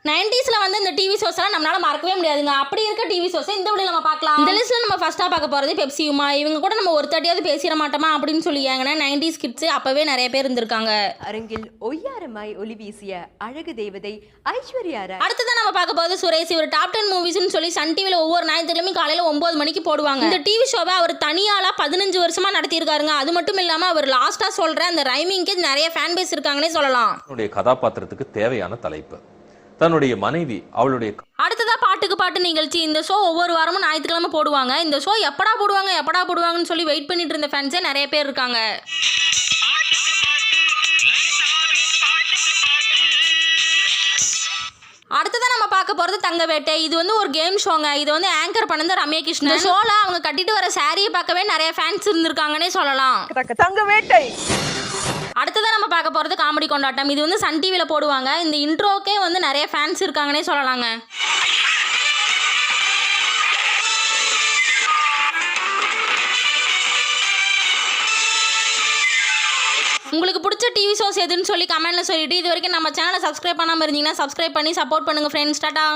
90ஸ்ல வந்து இந்த டிவி ஷோஸ்லாம் நம்மளால மறக்கவே முடியாதுங்க. அப்படி இருக்க டிவி ஷோஸை இந்த வீடியோல நம்ம பார்க்கலாம். இந்த லிஸ்ட்ல நம்ம ஃபர்ஸ்டா பார்க்க போறது பெப்சி உமா. இவங்க கூட நம்ம ஒரு தட்டியாவது பேசிட மாட்டோமா அப்படின்னு சொல்லி ஏங்கன்னா 90s கிட்ஸ் அப்பவே நிறைய பேர் இருந்திருக்காங்க. அரங்கில் ஒய்யாரமாய் ஒளி வீசிய அழகு தேவதை ஐஸ்வர்யா ராய். அடுத்ததான் நம்ம பார்க்க போறது சுரேஷ். இவர் டாப் 10 மூவிஸ்னு சொல்லி சன் டிவில ஒவ்வொரு ஞாயிற்றுக்கிழமையும் காலையில 9 மணிக்கு போடுவாங்க. இந்த டிவி ஷோவை அவர் தனியாளா 15 வருஷமா நடத்தியிருக்காருங்க. அது மட்டும் இல்லாம அவர் லாஸ்டா சொல்ற அந்த ரைமிங்க்கு நிறைய ஃபேன் பேஸ் இருக்காங்கன்னே சொல்லலாம். கதாபாத்திரத்துக்கு தேவையான தலைப்பு தன்னுடைய மனைவி அவளுடைய. அடுத்ததா பாட்டுக்கு பாட்டு நிகழ்ச்சி. இந்த ஷோ ஒவ்வொரு வாரமும் ஞாயிற்றுக்கிழமை போடுவாங்க. இந்த ஷோ எப்படா போடுவாங்கன்னு சொல்லி வெயிட் பண்ணிட்டு இருந்த ஃபேன்ஸே நிறைய பேர் இருக்காங்க. அடுத்ததான் நம்ம பார்க்க போறது தங்க வேட்டை. இது வந்து ஒரு கேம் ஷோங்க. இது வந்து ஆங்கர் பண்ணது ரம்யா கிருஷ்ணன். இந்த ஷோல அவங்க கட்டிட்டு வர சாரியை பார்க்கவே நிறைய ஃபேன்ஸ் இருந்திருக்காங்கன்னே சொல்லலாம். தங்க வேட்டை. அடுத்ததான் நம்ம பார்க்க போகிறது காமெடி கொண்டாட்டம். இது வந்து சன் டிவியில் போடுவாங்க. இந்த இன்ட்ரோக்கே வந்து நிறைய ஃபேன்ஸ் இருக்காங்கன்னே சொல்லலாங்க. உங்களுக்கு பிடிச்ச டிவி ஷோஸ் எதுன்னு சொல்லி கமெண்ட்ல சொல்லிட்டு இது வரைக்கும் நம்ம சேனலை சப்ஸ்கிரைப் பண்ணாமல் இருந்தீங்கன்னா சப்ஸ்கிரைப் பண்ணி சப்போர்ட் பண்ணுங்க ஃப்ரெண்ட்ஸ். டாடா.